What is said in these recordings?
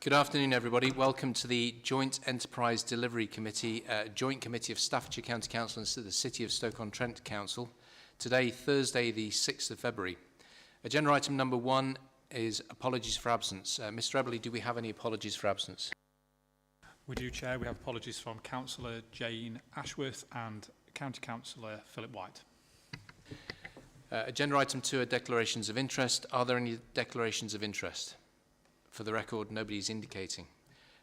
Good afternoon, everybody. Welcome to the Joint Enterprise Delivery Committee, Joint Committee of Staffordshire County Council and the City of Stoke-on-Trent Council. Today, Thursday, the 6th of February. Agenda item number 1 is apologies for absence. Mr. Eberly, do we have any apologies for absence? We do, Chair. We have apologies from Councillor Jane Ashworth and County Councillor Philip White. Agenda item 2 are declarations of interest. Are there any declarations of interest? For the record, nobody is indicating.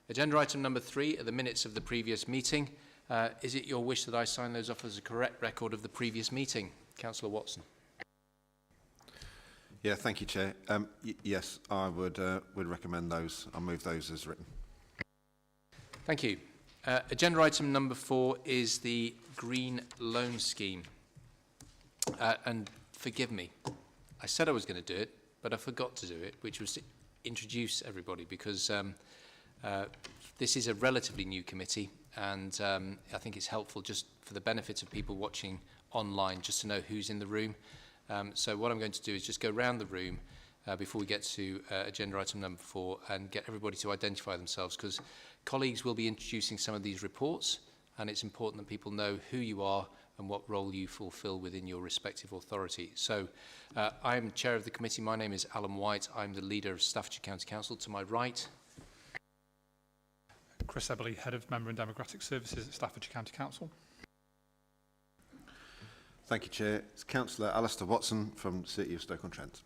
Agenda item number 3 are the minutes of the previous meeting. Is it your wish that I sign those off as a correct record of the previous meeting? Councillor Watson. Yeah, thank you, Chair. Yes, I would recommend those. I'll move those as written. Thank you. Agenda item number 4 is the Green Loan Scheme. And forgive me, I said I was going to do it, but I forgot to do it, which was to introduce everybody, because this is a relatively new committee, and I think it's helpful just for the benefit of people watching online just to know who's in the room. So what I'm going to do is just go around the room before we get to agenda item number 4 and get everybody to identify themselves, because colleagues will be introducing some of these reports, and it's important that people know who you are and what role you fulfil within your respective authority. So I am chair of the committee. My name is Alan White. I'm the leader of Staffordshire County Council. To my right, Chris Eberly, Head of Member and Democratic Services at Staffordshire County Council. Thank you, Chair. It's Councillor Alistair Watson from the City of Stoke-on-Trent.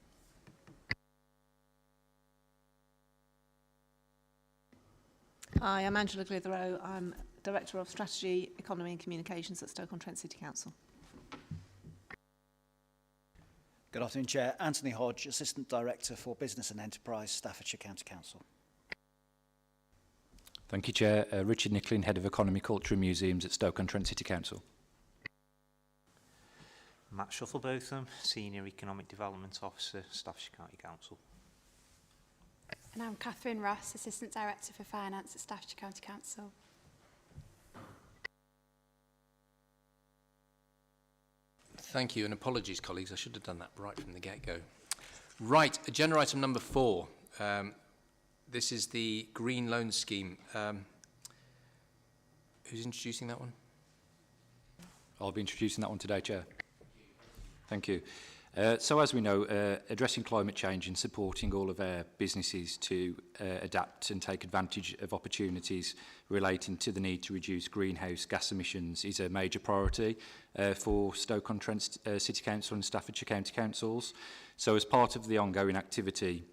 Hi, I'm Angela Clitheroe. I'm Director of Strategy, Economy and Communications at Stoke-on-Trent City Council. Good afternoon, Chair. Anthony Hodge, Assistant Director for Business and Enterprise, Staffordshire County Council. Thank you, Chair. Richard Nicklin, Head of Economy, Culture and Museums at Stoke-on-Trent City Council. Matt Shufflebotham, Senior Economic Development Officer, Staffordshire County Council. And I'm Catherine Ross, Assistant Director for Finance at Staffordshire County Council. thank you, and apologies, colleagues. I should have done that right from the get-go. Right, agenda item number 4. This is the Green Loan Scheme. Who's introducing that one? I'll be introducing that one today, Chair. Thank you. So as we know, addressing climate change and supporting all of our businesses to adapt and take advantage of opportunities relating to the need to reduce greenhouse gas emissions is a major priority for Stoke-on-Trent City Council and Staffordshire County Councils. So as part of the ongoing activity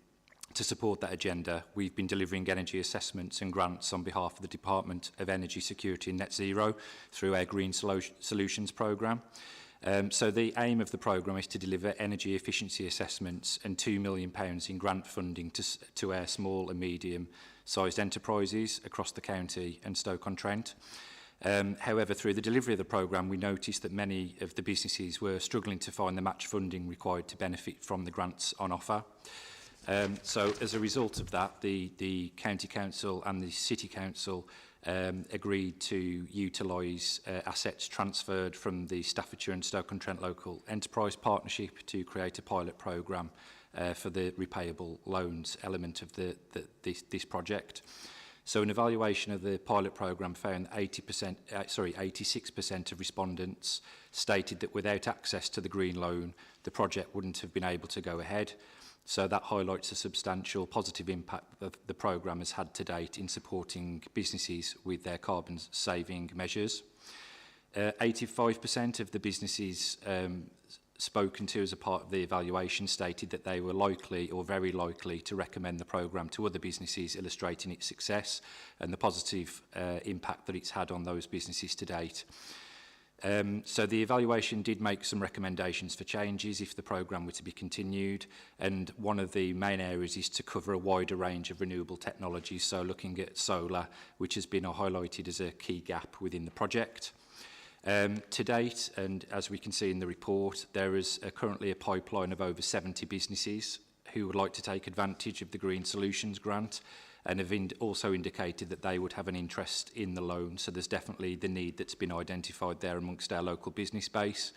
to support that agenda, we've been delivering energy assessments and grants on behalf of the Department of Energy Security and Net Zero through our Green Solutions programme. So the aim of the programme is to deliver energy efficiency assessments and £2 million in grant funding to our small and medium-sized enterprises across the county and Stoke-on-Trent. However, through the delivery of the programme, we noticed that many of the businesses were struggling to find the match funding required to benefit from the grants on offer. So as a result of that, the County Council and the City Council agreed to utilise assets transferred from the Staffordshire and Stoke-on-Trent Local Enterprise Partnership to create a pilot programme for the repayable loans element of this project. So an evaluation of the pilot programme found 86% of respondents stated that without access to the green loan, the project wouldn't have been able to go ahead. So that highlights the substantial positive impact that the programme has had to date in supporting businesses with their carbon saving measures. 85% of the businesses spoken to as a part of the evaluation stated that they were likely or very likely to recommend the programme to other businesses, illustrating its success and the positive impact that it's had on those businesses to date. So the evaluation did make some recommendations for changes if the programme were to be continued, and one of the main areas is to cover a wider range of renewable technologies, so looking at solar, which has been highlighted as a key gap within the project. To date, and as we can see in the report, there is currently a pipeline of over 70 businesses who would like to take advantage of the Green Solutions grant, and have also indicated that they would have an interest in the loan. So there's definitely the need that's been identified there amongst our local business base.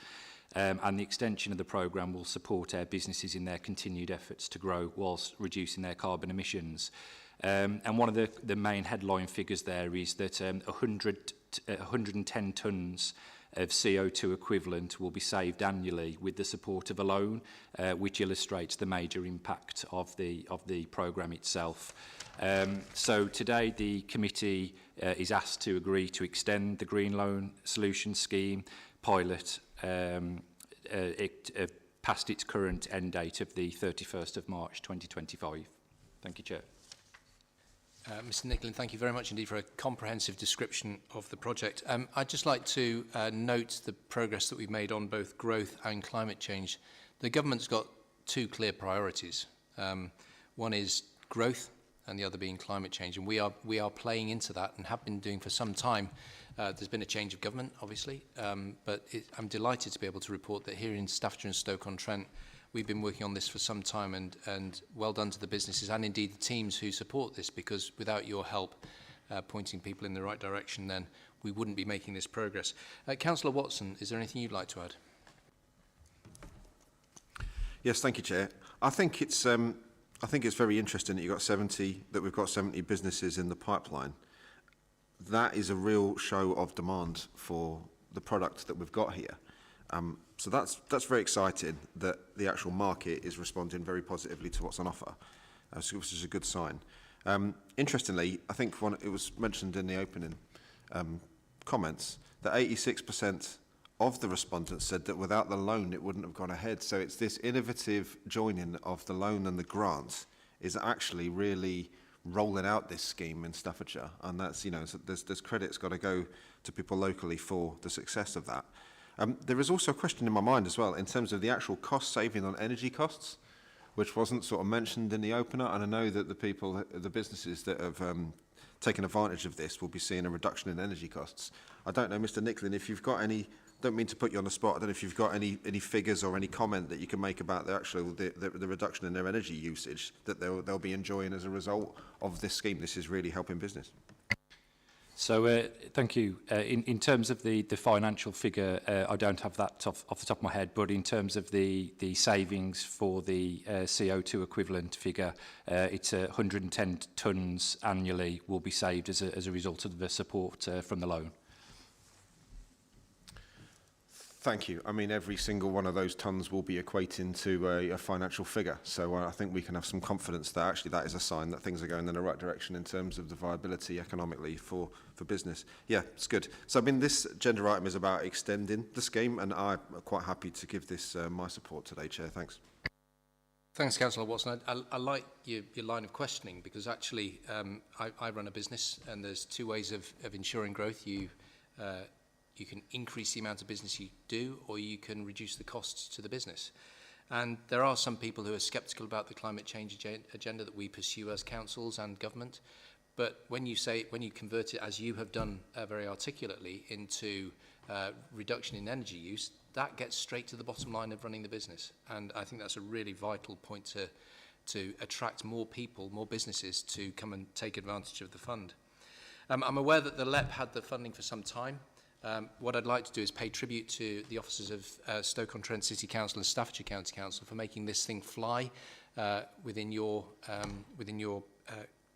And the extension of the programme will support our businesses in their continued efforts to grow whilst reducing their carbon emissions. And one of the main headline figures there is that 110 tonnes of CO2 equivalent will be saved annually with the support of a loan, which illustrates the major impact of the programme itself. So today the committee is asked to agree to extend the Green Loan Solution Scheme pilot past its current end date of the 31st of March 2025. Thank you, Chair. Mr Nicklin, thank you very much indeed for a comprehensive description of the project. I'd just like to note the progress that we've made on both growth and climate change. The government's got two clear priorities. One is growth and the other being climate change, and we are playing into that and have been doing for some time. There's been a change of government, obviously, but I'm delighted to be able to report that here in Staffordshire and Stoke-on-Trent, we've been working on this for some time, and well done to the businesses and indeed the teams who support this, because without your help pointing people in the right direction, then we wouldn't be making this progress. Councillor Watson, is there anything you'd like to add? Yes, thank you, Chair. I think it's very interesting that we've got 70 businesses in the pipeline. That is a real show of demand for the product that we've got here. So that's very exciting that the actual market is responding very positively to what's on offer, which is a good sign. Interestingly, I think it was mentioned in the opening comments that 86% of the respondents said that without the loan it wouldn't have gone ahead. So it's this innovative joining of the loan and the grant is actually really rolling out this scheme in Staffordshire, and that's, you know, so there's credit's got to go to people locally for the success of that. There is also a question in my mind as well in terms of the actual cost saving on energy costs, which wasn't sort of mentioned in the opener, and I know that the businesses that have taken advantage of this will be seeing a reduction in energy costs. I don't know, Mr Nicklin, if you've got any, don't mean to put you on the spot, I don't know if you've got any figures or any comment that you can make about the reduction in their energy usage that they'll be enjoying as a result of this scheme. This is really helping business. So thank you. In terms of the financial figure, I don't have that off the top of my head, but in terms of the savings for the CO2 equivalent figure, it's 110 tonnes annually will be saved as a result of the support from the loan. Thank you. I mean, every single one of those tonnes will be equating to a financial figure. So I think we can have some confidence that actually that is a sign that things are going in the right direction in terms of the viability economically for business. Yeah, it's good. So, I mean, this agenda item is about extending the scheme, and I'm quite happy to give this my support today, Chair. Thanks. Thanks, Councillor Watson. I like your line of questioning, because actually I run a business, and there's two ways of ensuring growth. You can increase the amount of business you do, or you can reduce the costs to the business. And there are some people who are sceptical about the climate change agenda that we pursue as councils and government. But when you convert it, as you have done very articulately, into reduction in energy use, that gets straight to the bottom line of running the business. And I think that's a really vital point to attract more people, more businesses to come and take advantage of the fund. I'm aware that the LEP had the funding for some time. What I'd like to do is pay tribute to the officers of Stoke-on-Trent City Council and Staffordshire County Council for making this thing fly within your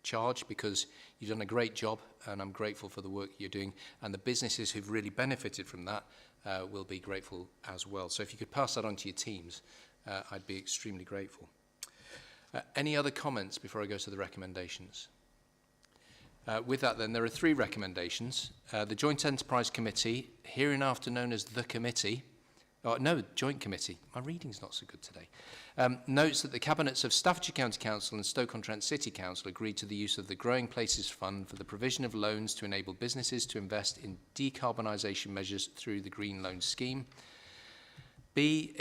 charge, because you've done a great job, and I'm grateful for the work you're doing, and the businesses who've really benefited from that will be grateful as well. So if you could pass that on to your teams, I'd be extremely grateful. Any other comments before I go to the recommendations? With that, then, there are three recommendations. The Joint Enterprise Committee, hereinafter known as the Committee, Joint Committee, my reading's not so good today, notes that the Cabinets of Staffordshire County Council and Stoke-on-Trent City Council agreed to the use of the Growing Places Fund for the provision of loans to enable businesses to invest in decarbonisation measures through the Green Loan Scheme. B,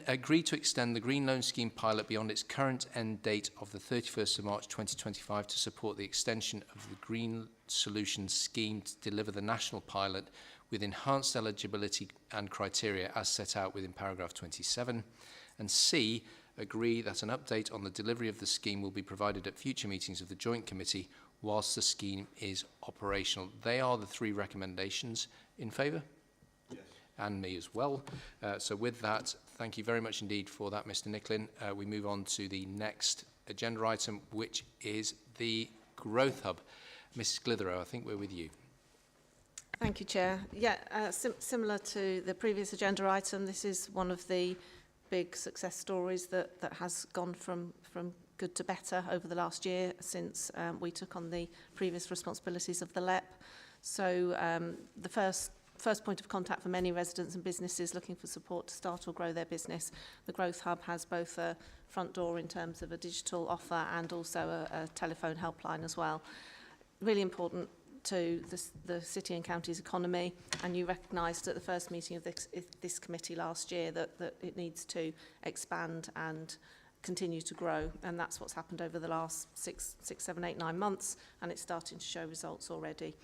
agree to extend the Green Loan Scheme pilot beyond its current end date of the 31st of March 2025 to support the extension of the Green Solutions Scheme to deliver the national pilot with enhanced eligibility and criteria as set out within paragraph 27. And C, agree that an update on the delivery of the scheme will be provided at future meetings of the Joint Committee whilst the scheme is operational. They are the three recommendations. In favour? And me as well. So with that, thank you very much indeed for that, Mr Nicklin. We move on to the next agenda item, which is the Growth Hub. Mrs Clitheroe, I think we're with you. Thank you, Chair. Yeah, similar to the previous agenda item, this is one of the big success stories that has gone from good to better over the last year since we took on the previous responsibilities of the LEP. So the first point of contact for many residents and businesses looking for support to start or grow their business. The Growth Hub has both a front door in terms of a digital offer and also a telephone helpline as well. Really important to the city and county's economy, and you recognised at the first meeting of this committee last year that it needs to expand and continue to grow, and that's what's happened over the last 6, 7, 8, 9 months, and it's starting to show results already.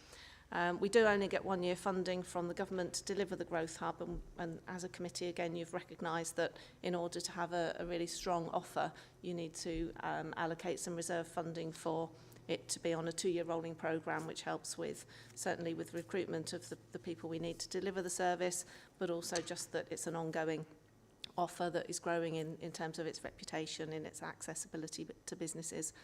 We do only get 1 year funding from the government to deliver the Growth Hub, and as a committee, again, you've recognised that in order to have a really strong offer, you need to allocate some reserve funding for it to be on a 2-year rolling programme, which helps with, certainly with recruitment of the people we need to deliver the service, but also just that it's an ongoing offer that is growing in terms of its reputation, in its accessibility to businesses.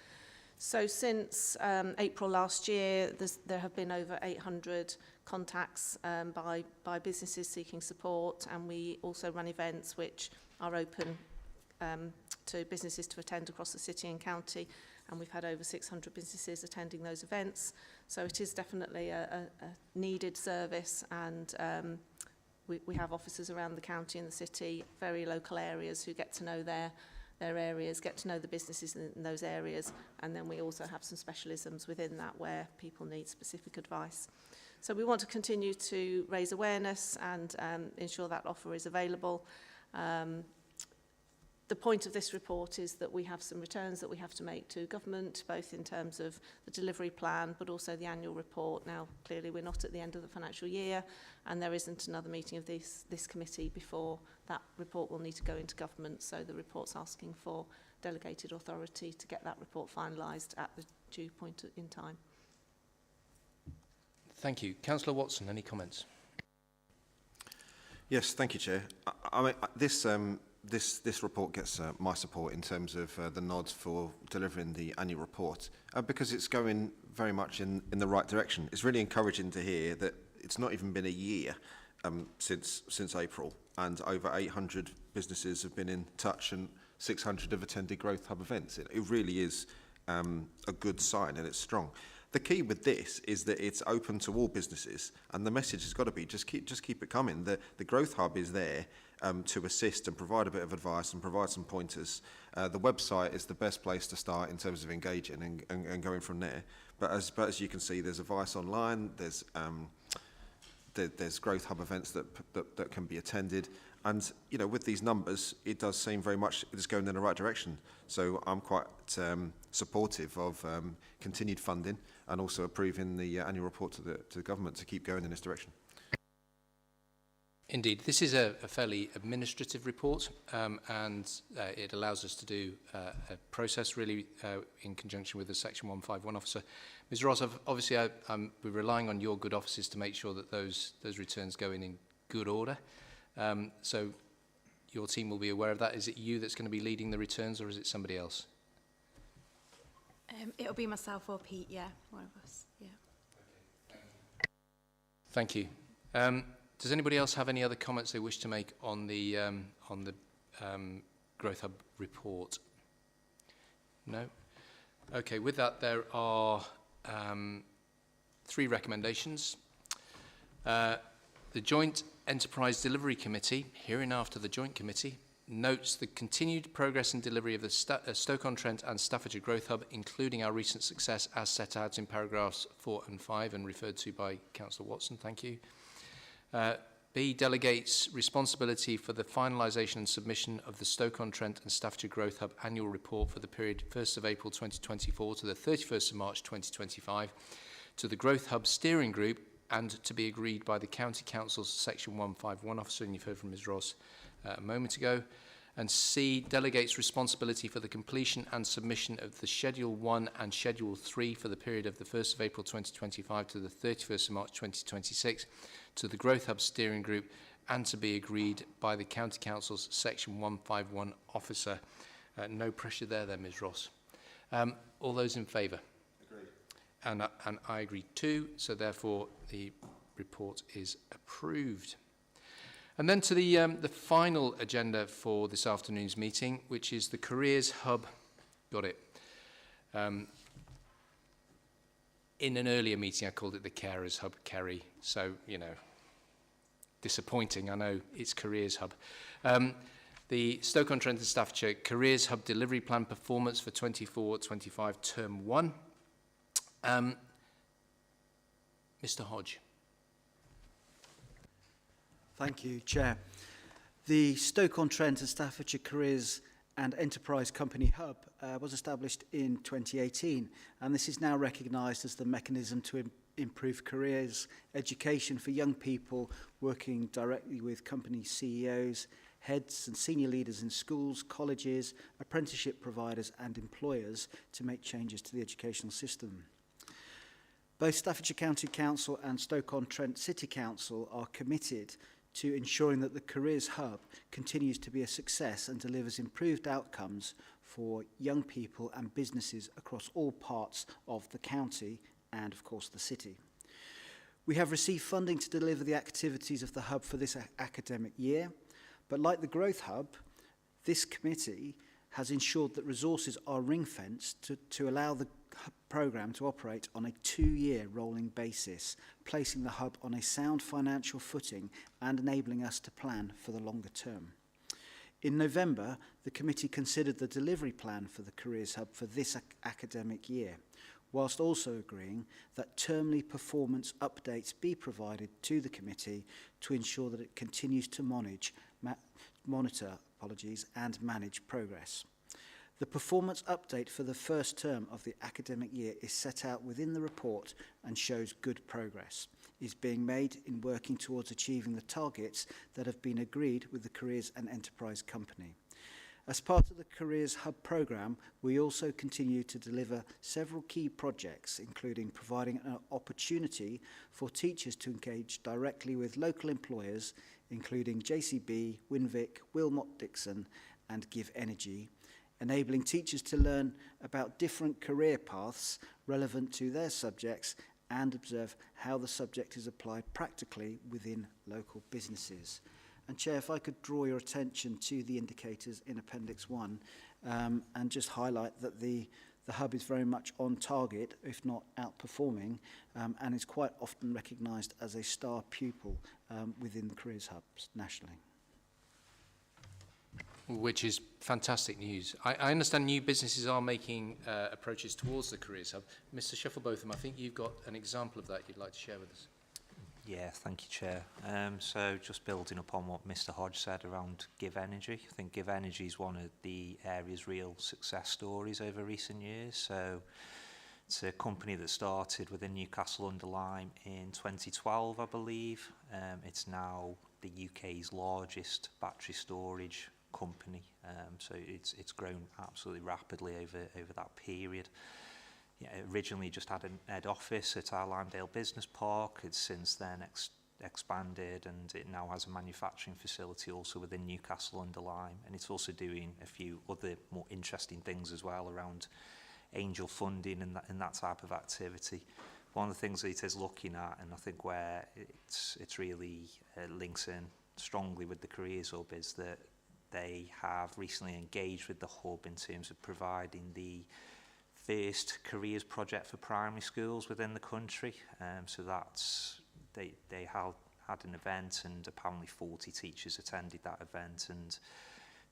So since April last year, there have been over 800 contacts by businesses seeking support, and we also run events which are open to businesses to attend across the city and county, and we've had over 600 businesses attending those events. So it is definitely a needed service, and we have officers around the county and the city, very local areas, who get to know their areas, get to know the businesses in those areas, and then we also have some specialisms within that where people need specific advice. So we want to continue to raise awareness and ensure that offer is available. The point of this report is that we have some returns that we have to make to government, both in terms of the delivery plan, but also the annual report. Now, clearly, we're not at the end of the financial year, and there isn't another meeting of this committee before that report will need to go into government. So the report's asking for delegated authority to get that report finalised at the due point in time. Thank you. Councillor Watson, any comments? Yes, thank you, Chair. I mean, this report gets my support in terms of the nod for delivering the annual report because it's going very much in the right direction. It's really encouraging to hear that it's not even been a year since April, and over 800 businesses have been in touch and 600 have attended Growth Hub events. It really is a good sign, and it's strong. The key with this is that it's open to all businesses, and the message has got to be just keep it coming. The Growth Hub is there to assist and provide a bit of advice and provide some pointers. The website is the best place to start in terms of engaging and going from there. But as you can see, there's advice online. There's Growth Hub events that can be attended, and you know, with these numbers, it does seem very much it's going in the right direction. So I'm quite supportive of continued funding and also approving the annual report to the government to keep going in this direction. Indeed, this is a fairly administrative report, and it allows us to do a process really in conjunction with the Section 151 officer. Ms Ross, obviously we're relying on your good offices to make sure that those returns go in good order. So your team will be aware of that. Is it you that's going to be leading the returns, or is it somebody else? It'll be myself or Pete, yeah, one of us, yeah. Thank you. Does anybody else have any other comments they wish to make on the Growth Hub report? No? Okay, with that, there are 3 recommendations. The Joint Enterprise Delivery Committee, hereinafter the Joint Committee, notes the continued progress and delivery of the Stoke-on-Trent and Staffordshire Growth Hub, including our recent success as set out in paragraphs 4 and 5 and referred to by Councillor Watson. Thank you. B, delegates responsibility for the finalisation and submission of the Stoke-on-Trent and Staffordshire Growth Hub annual report for the period 1st of April 2024 to the 31st of March 2025 to the Growth Hub Steering Group and to be agreed by the County Council's Section 151 officer, and you've heard from Ms Ross a moment ago. And C, delegates responsibility for the completion and submission of the Schedule 1 and Schedule 3 for the period of the 1st of April 2025 to the 31st of March 2026 to the Growth Hub Steering Group and to be agreed by the County Council's Section 151 officer. No pressure there then, Ms Ross. All those in favour? Agreed. And I agree too, so therefore the report is approved. And then to the final agenda for this afternoon's meeting, which is the Careers Hub. Got it. In an earlier meeting, I called it the Carers Hub, Kerry. So, you know, disappointing. I know it's Careers Hub. The Stoke-on-Trent and Staffordshire Careers Hub Delivery Plan Performance for 24-25 Term 1. Mr. Hodge. Thank you, Chair. The Stoke-on-Trent and Staffordshire Careers and Enterprise Company Hub was established in 2018, and this is now recognised as the mechanism to improve careers education for young people working directly with company CEOs, heads and senior leaders in schools, colleges, apprenticeship providers and employers to make changes to the educational system. Both Staffordshire County Council and Stoke-on-Trent City Council are committed to ensuring that the Careers Hub continues to be a success and delivers improved outcomes for young people and businesses across all parts of the county and, of course, the city. We have received funding to deliver the activities of the Hub for this academic year, but like the Growth Hub, this committee has ensured that resources are ring-fenced to allow the programme to operate on a 2-year rolling basis, placing the Hub on a sound financial footing and enabling us to plan for the longer term. In November, the committee considered the delivery plan for the Careers Hub for this academic year, whilst also agreeing that termly performance updates be provided to the committee to ensure that it continues to monitor and manage progress. The performance update for the first term of the academic year is set out within the report and shows good progress is being made in working towards achieving the targets that have been agreed with the Careers and Enterprise Company. As part of the Careers Hub programme, we also continue to deliver several key projects, including providing an opportunity for teachers to engage directly with local employers, including JCB, Winvic, Wilmot Dixon and Give Energy, enabling teachers to learn about different career paths relevant to their subjects and observe how the subject is applied practically within local businesses. And Chair, if I could draw your attention to the indicators in Appendix 1 and just highlight that the Hub is very much on target, if not outperforming, and is quite often recognised as a star pupil within the Careers Hubs nationally. Which is fantastic news. I understand new businesses are making approaches towards the Careers Hub. Mr. Shufflebotham, I think you've got an example of that you'd like to share with us. Yeah, thank you, Chair. So just building upon what Mr. Hodge said around Give Energy, I think Give Energy is one of the area's real success stories over recent years. So it's a company that started within Newcastle-under-Lyme in 2012, I believe. It's now the UK's largest battery storage company, so it's grown absolutely rapidly over that period. Yeah, it originally just had an head office at our Lymedale Business Park. It's since then expanded, and it now has a manufacturing facility also within Newcastle-under-Lyme, and it's also doing a few other more interesting things as well around angel funding and that type of activity. One of the things that it is looking at, and I think where it's really links in strongly with the Careers Hub, is that they have recently engaged with the Hub in terms of providing the first careers project for primary schools within the country. So that's they had an event, and apparently 40 teachers attended that event, and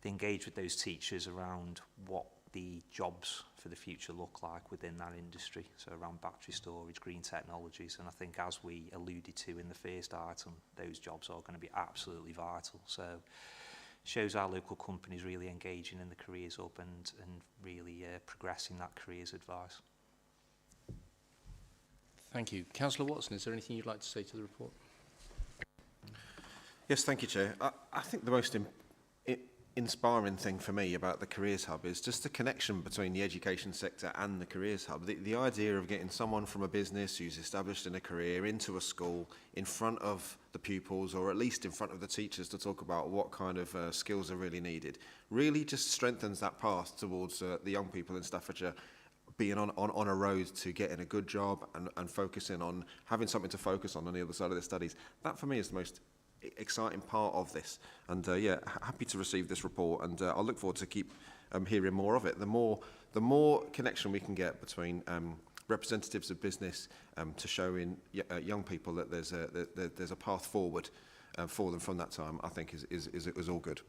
they engaged with those teachers around what the jobs for the future look like within that industry, so around battery storage, green technologies, and I think, as we alluded to in the first item, those jobs are going to be absolutely vital. So shows our local companies really engaging in the Careers Hub and really progressing that careers advice. Thank you. Councillor Watson, is there anything you'd like to say to the report? Yes, thank you, Chair. I think the most inspiring thing for me about the Careers Hub is just the connection between the education sector and the Careers Hub. The idea of getting someone from a business who's established in a career into a school in front of the pupils, or at least in front of the teachers, to talk about what kind of skills are really needed, really just strengthens that path towards the young people in Staffordshire being on a road to getting a good job and focusing on having something to focus on the other side of their studies. That for me is the most exciting part of this. And yeah, happy to receive this report, and I'll look forward to keep hearing more of it. The more connection we can get between representatives of business to showing young people that there's a path forward for them from that time, I think is all good.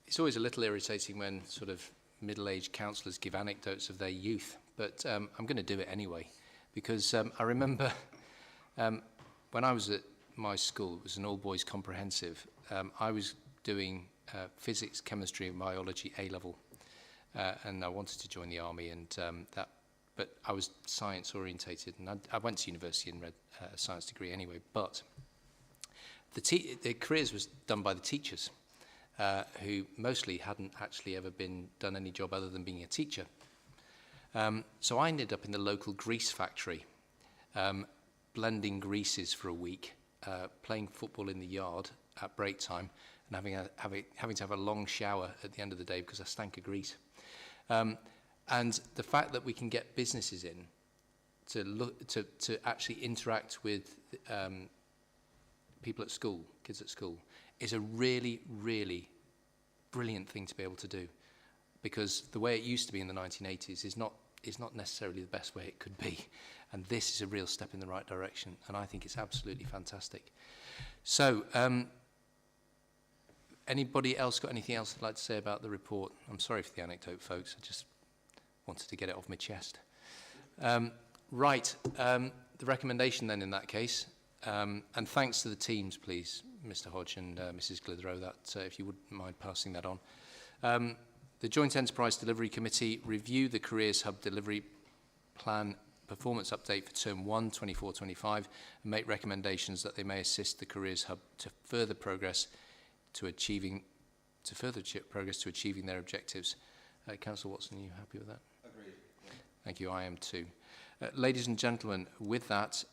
It's always a little irritating when sort of middle-aged councillors give anecdotes of their youth, but I'm going to do it anyway, because I remember when I was at my school, it was an all-boys comprehensive, I was doing physics, chemistry and biology A-level, and I wanted to join the army, and but I was science-orientated, and I went to university and read a science degree anyway, but the careers was done by the teachers, who mostly hadn't actually ever done any job other than being a teacher. So I ended up in the local grease factory, blending greases for a week, playing football in the yard at break time, and having to have a long shower at the end of the day because I stank of grease. And the fact that we can get businesses in to actually interact with people at school, kids at school, is a really, really brilliant thing to be able to do, because the way it used to be in the 1980s is not necessarily the best way it could be, and this is a real step in the right direction, and I think it's absolutely fantastic. So, anybody else got anything else they'd like to say about the report? I'm sorry for the anecdote, folks. I just wanted to get it off my chest. The recommendation then in that case, and thanks to the teams, please, Mr. Hodge and Mrs. Glithero, that if you wouldn't mind passing that on. The Joint Enterprise Delivery Committee review the Careers Hub Delivery Plan Performance Update for Term 1, 24-25, and make recommendations that they may assist the Careers Hub to further progress to achieving their objectives. Councillor Watson, are you happy with that? Agreed. Yeah. Thank you, I am too. Ladies and gentlemen, with that,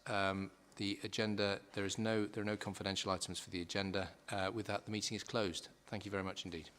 the agenda, there are no confidential items for the agenda. With that, the meeting is closed. Thank you very much indeed.